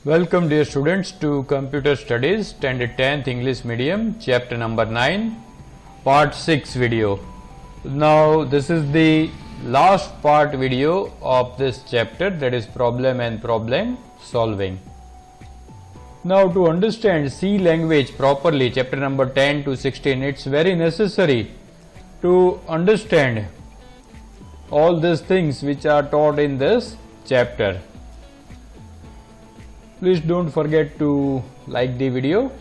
Welcome dear students to Computer Studies Standard 10th English Medium chapter number 9 part 6 video. Now this is the last part video of this chapter, that is problem and problem solving. Now to understand C language properly, chapter number 10 to 16, it's very necessary to understand all these things which are taught in this chapter. Please don't forget to like the video.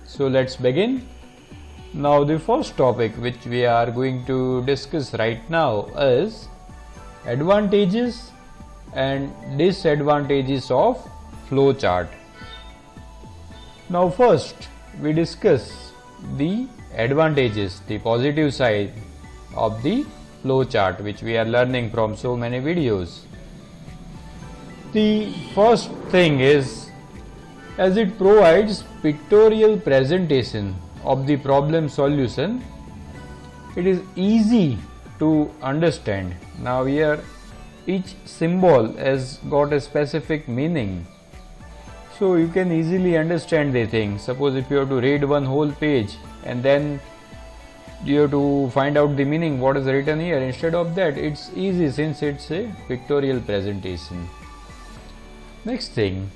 So let's begin. Now the first topic which we are going to discuss right now is advantages and disadvantages of flowchart. Now first we discuss the advantages, the positive side of the flowchart which we are learning from so many videos. The first thing is, as it provides pictorial presentation of the problem solution, it is easy to understand. Now here each symbol has got a specific meaning, so you can easily understand the thing. Suppose if you have to read one whole page and then you have to find out the meaning, what is written here. Instead of that, it's easy since it's a pictorial presentation. Next thing,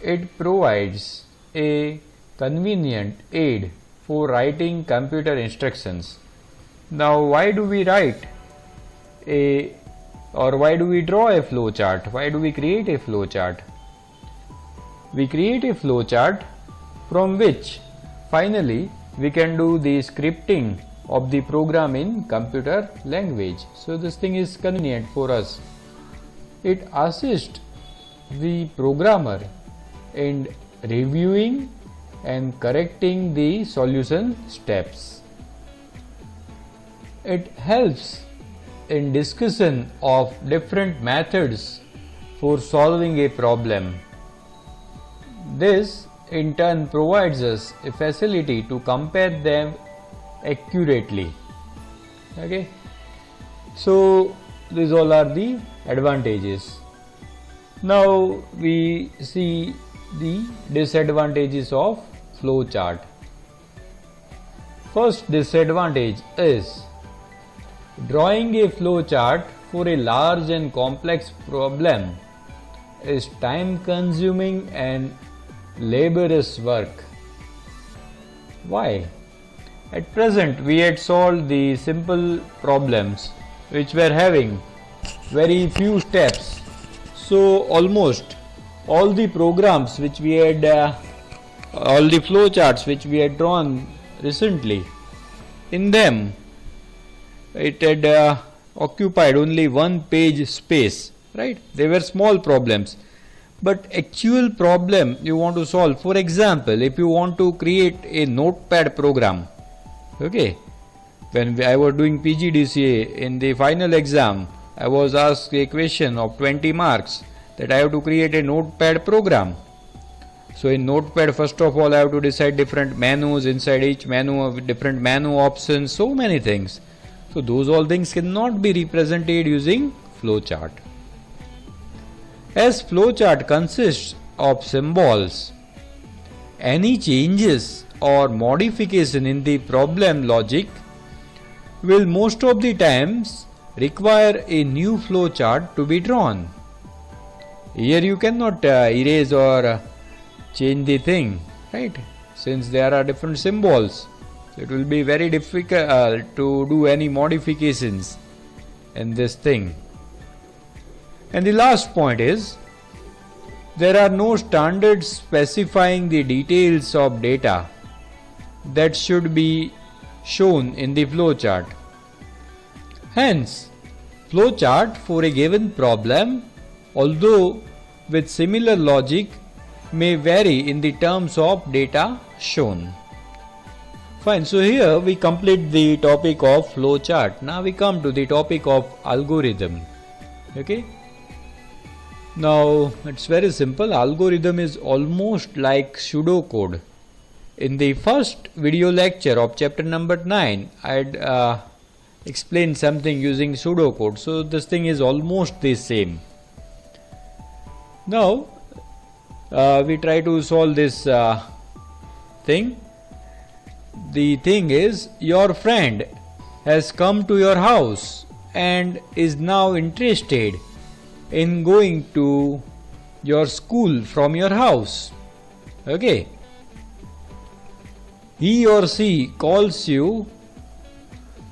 it provides a convenient aid for writing computer instructions. Now why do we why do we draw a flowchart? Why do we create a flowchart? We create a flowchart from which finally we can do the scripting of the program in computer language. So this thing is convenient for us. It assists the programmer in reviewing and correcting the solution steps. It helps in discussion of different methods for solving a problem. This in turn provides us a facility to compare them accurately. Okay, so these all are the advantages. Now we see the disadvantages of flowchart. First disadvantage is drawing a flowchart for a large and complex problem is time consuming and laborious work. Why? At present we had solved the simple problems which were having very few steps, so almost all the programs which we had, all the flowcharts which we had drawn recently, in them it had occupied only one page space, right? They were small problems, but actual problem you want to solve. For example, if you want to create a notepad program, okay, when I was doing PGDCA in the final exam, I was asked a question of 20 marks that I have to create a notepad program. So in notepad, first of all I have to decide different menus, inside each menu different menu options, so many things. So those all things cannot be represented using flowchart. As flowchart consists of symbols, any changes or modification in the problem logic will most of the times require a new flowchart to be drawn. Here you cannot erase or change the thing, right? Since there are different symbols, it will be very difficult to do any modifications in this thing. And the last point is, there are no standards specifying the details of data that should be shown in the flowchart. Hence, flowchart for a given problem, although with similar logic, may vary in the terms of data shown. Fine, so here we complete the topic of flowchart. Now we come to the topic of algorithm. Okay, now it's very simple. Algorithm is almost like pseudocode. In the first video lecture of chapter number 9, I had explained something using pseudocode, so this thing is almost the same. Now we try to solve this thing. The thing is, your friend has come to your house and is now interested in going to your school from your house. Okay. He or she calls you,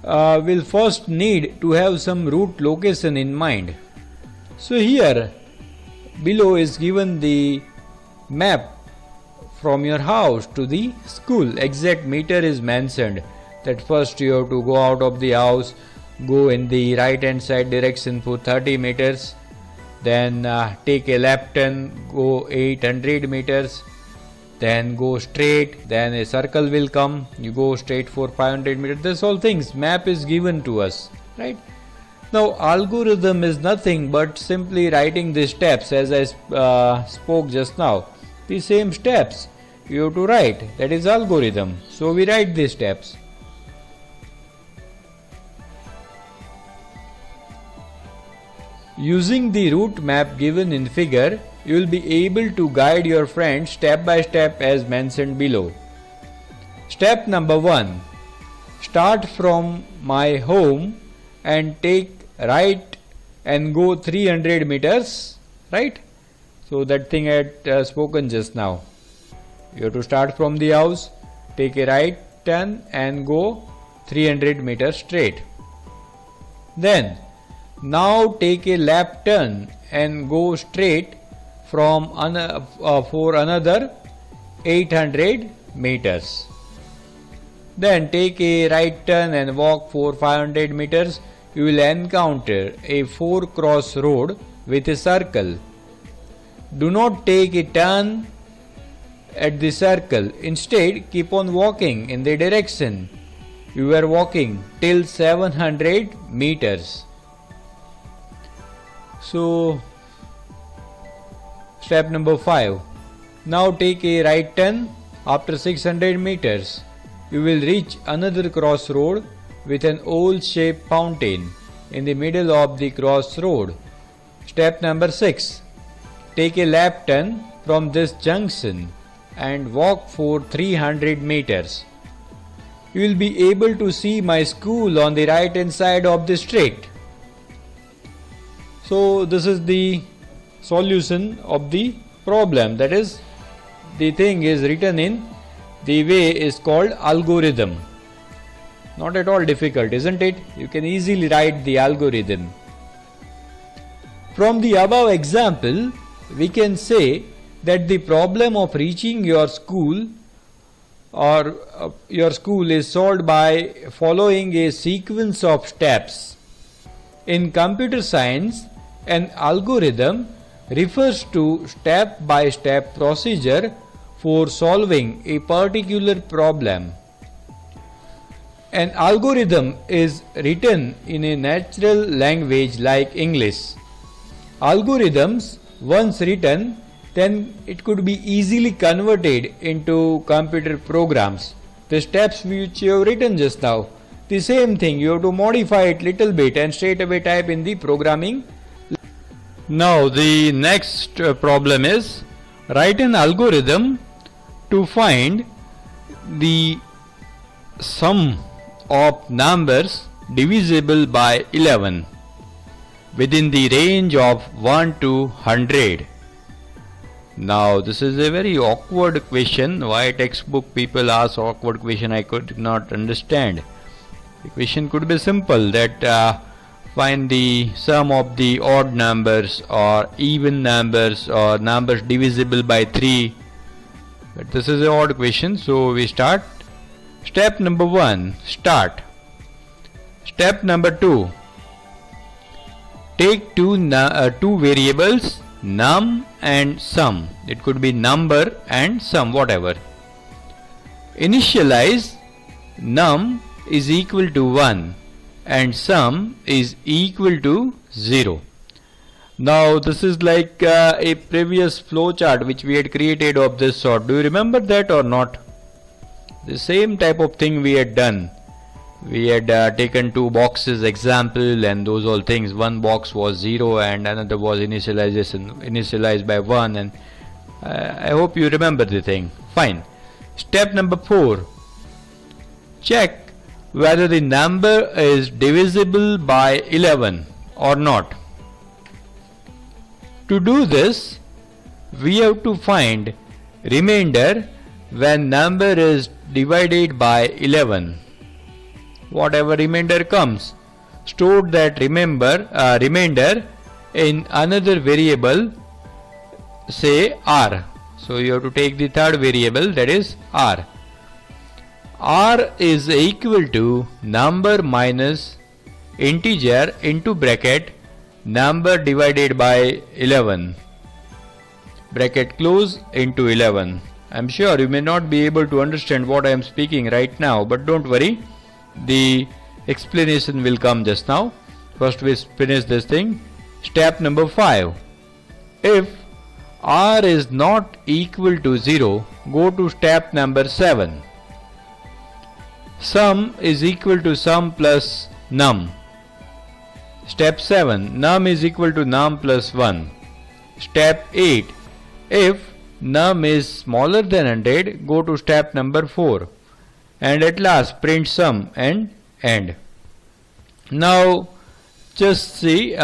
will first need to have some route location in mind. So here below is given the map from your house to the school. Exact meter is mentioned, that first you have to go out of the house, go in the right hand side direction for 30 meters, then take a left turn, go 800 meters, then go straight, then a circle will come, you go straight for 500 meters. This all things map is given to us, right? Now algorithm is nothing but simply writing the steps as I spoke just now. The same steps you have to write, that is algorithm. So we write these steps. Using the route map given in figure, you will be able to guide your friend step by step as mentioned below. Step number 1. Start from my home and take right and go 300 meters, right? So that thing I had spoken just now. You have to start from the house, take a right turn and go 300 meters straight. Then now take a left turn and go straight from for another 800 meters. Then take a right turn and walk for 500 meters. You will encounter a 4-cross road with a circle. Do not take a turn at the circle. Instead, keep on walking in the direction you were walking till 700 meters. So, step number 5. Now take a right turn. After 600 meters, you will reach another crossroad with an oval-shaped fountain in the middle of the crossroad. Step number 6. Take a left turn from this junction and walk for 300 meters. You will be able to see my school on the right hand side of the street. So this is the solution of the problem, that is, the thing is written in the way is called algorithm. Not at all difficult, isn't it? You can easily write the algorithm. From the above example, we can say that the problem of reaching your school or your school is solved by following a sequence of steps. In computer science, an algorithm refers to step-by-step procedure for solving a particular problem. An algorithm is written in a natural language like English. Algorithms, once written, then it could be easily converted into computer programs. The steps which you have written just now, the same thing, you have to modify it little bit and straight away type in the programming. Now the next problem is write an algorithm to find the sum of numbers divisible by 11 within the range of 1 to 100. Now this is a very awkward question. Why textbook people ask awkward question, I could not understand. The question could be simple, that find the sum of the odd numbers or even numbers or numbers divisible by 3. But this is an odd question, so we start. Step number 1, start. Step number 2, take two variables, num and sum. It could be number and sum, whatever. Initialize num is equal to 1 and sum is equal to 0. Now this is like a previous flowchart which we had created of this sort. Do you remember that or not? The same type of thing we had done. We had taken two boxes example and those all things. One box was 0 and another was initialized by 1, and I hope you remember the thing. Fine. Step number 4. Check whether the number is divisible by 11 or not. To do this, we have to find remainder when number is divided by 11. Whatever remainder comes, store that remainder in another variable, say r. So you have to take the third variable, that is r. R is equal to number minus integer into bracket number divided by 11, bracket close, into 11. I am sure you may not be able to understand what I am speaking right now, but don't worry, the explanation will come just now. First we finish this thing. Step number 5. If r is not equal to 0, go to step number 7. Sum is equal to sum plus num. Step 7. Num is equal to num plus 1. Step 8. If num is smaller than 100, go to step number 4. And at last print sum and end. Now just see,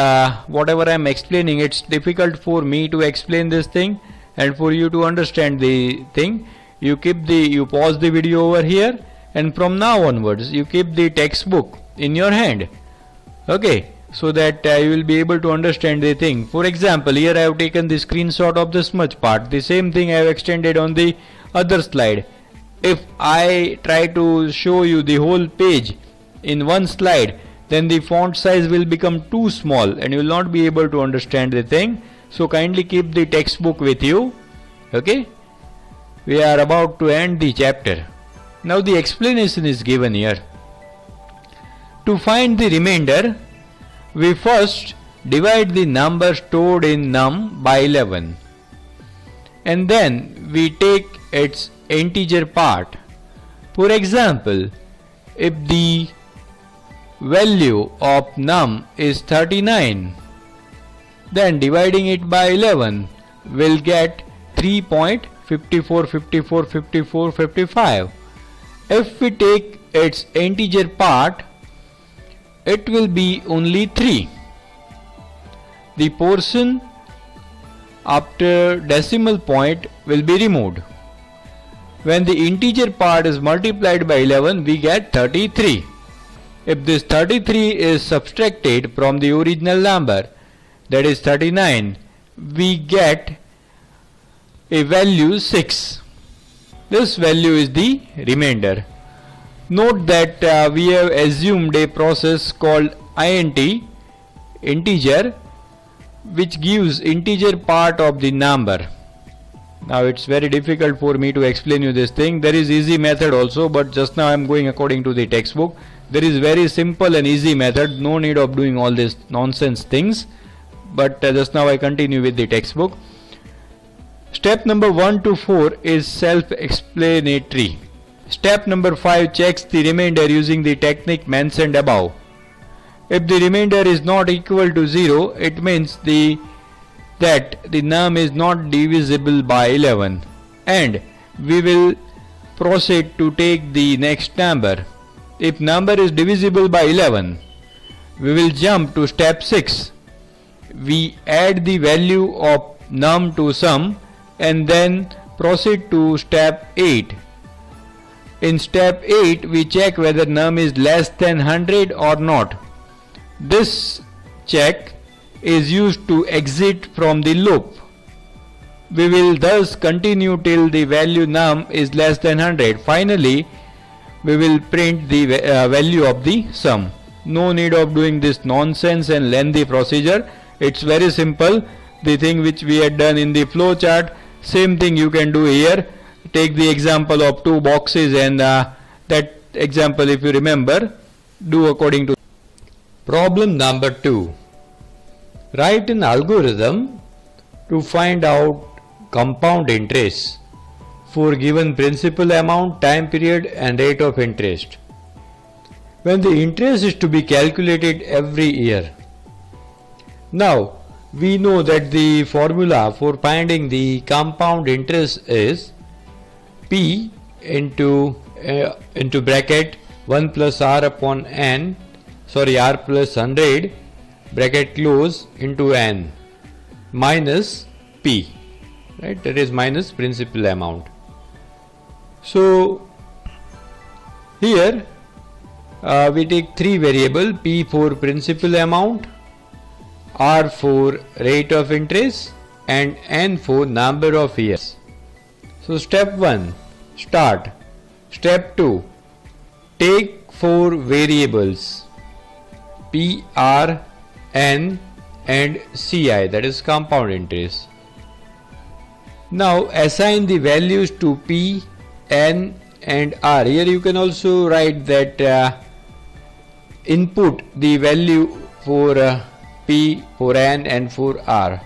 whatever I am explaining, it's difficult for me to explain this thing and for you to understand the thing. You pause the video over here, and from now onwards you keep the textbook in your hand, okay, so that you will be able to understand the thing. For example, here I have taken the screenshot of this much part. The same thing I have extended on the other slide. If I try to show you the whole page in one slide, then the font size will become too small and you will not be able to understand the thing. So kindly keep the textbook with you. Okay, we are about to end the chapter. Now the explanation is given here. To find the remainder, we first divide the number stored in num by 11, and then we take its integer part. For example, if the value of num is 39, then dividing it by 11 will get 3.54545455. If we take its integer part, it will be only 3. The portion after decimal point will be removed. When the integer part is multiplied by 11, we get 33. If this 33 is subtracted from the original number, that is 39, we get a value 6. This value is the remainder. Note that we have assumed a process called int, integer, which gives integer part of the number. Now it's very difficult for me to explain you this thing. There is easy method also, but just now I am going according to the textbook. There is very simple and easy method, no need of doing all these nonsense things, but just now I continue with the textbook. Step number 1 to 4 is self-explanatory. Step number 5 checks the remainder using the technique mentioned above. If the remainder is not equal to 0, it means that the num is not divisible by 11, and we will proceed to take the next number. If number is divisible by 11, we will jump to step 6. We add the value of num to sum and then proceed to step 8. In step 8, we check whether num is less than 100 or not. This check is used to exit from the loop. We will thus continue till the value num is less than 100. Finally, we will print the value of the sum. No need of doing this nonsense and lengthy procedure. It's very simple. The thing which we had done in the flow chart, same thing you can do here. Take the example of 2 boxes and that example, if you remember, do according to. Problem number 2. Write an algorithm to find out compound interest for given principal amount, time period and rate of interest, when the interest is to be calculated every year. Now we know that the formula for finding the compound interest is P into bracket 1 plus R upon N, R plus 100 bracket close into N minus P, right, that is minus principal amount. So here we take three variables, P for principal amount, R for rate of interest and N for number of years. So step 1, start. Step 2, take four variables P, R, N and CI, that is compound interest. Now assign the values to P, N and R. Here you can also write that input the value for P, for N and for R.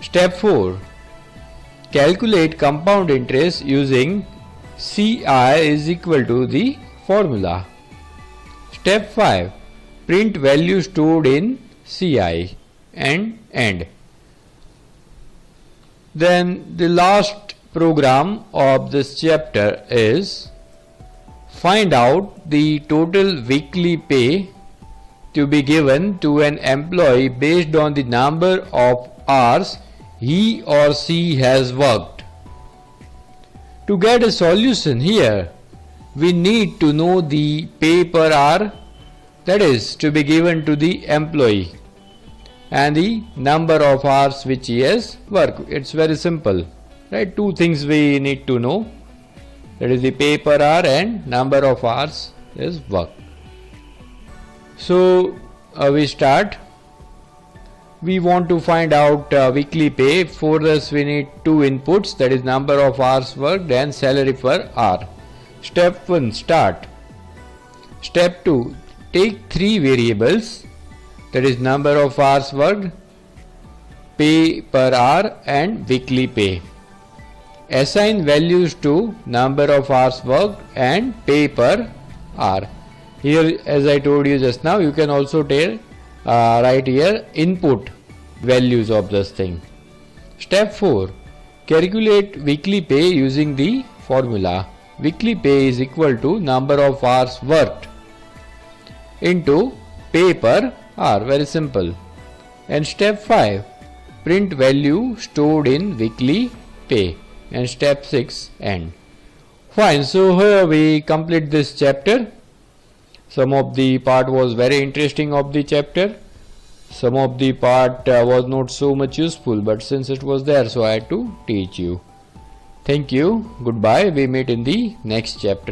Step 4, calculate compound interest using CI is equal to the formula. Step 5, print value stored in CI and end. Then the last program of this chapter is find out the total weekly pay to be given to an employee based on the number of hours he or she has worked. To get a solution here, we need to know the pay per hour, that is to be given to the employee, and the number of hours which he has worked. It's very simple, right? Two things we need to know, that is the pay per hour and number of hours is work. So we start. We want to find out weekly pay. For this we need two inputs, that is number of hours worked and salary per hour. Step 1, start. Step 2, take three variables, that is number of hours worked, pay per hour and weekly pay. Assign values to number of hours worked and pay per hour. Here, as I told you just now, you can also write here input values of this thing. Step 4, calculate weekly pay using the formula. Weekly pay is equal to number of hours worked into pay per hour, very simple. And step 5, print value stored in weekly pay. And step 6, end. Fine, so here we complete this chapter. Some of the part was very interesting of the chapter. Some of the part was not so much useful, but since it was there, so I had to teach you. Thank you. Goodbye. We meet in the next chapter.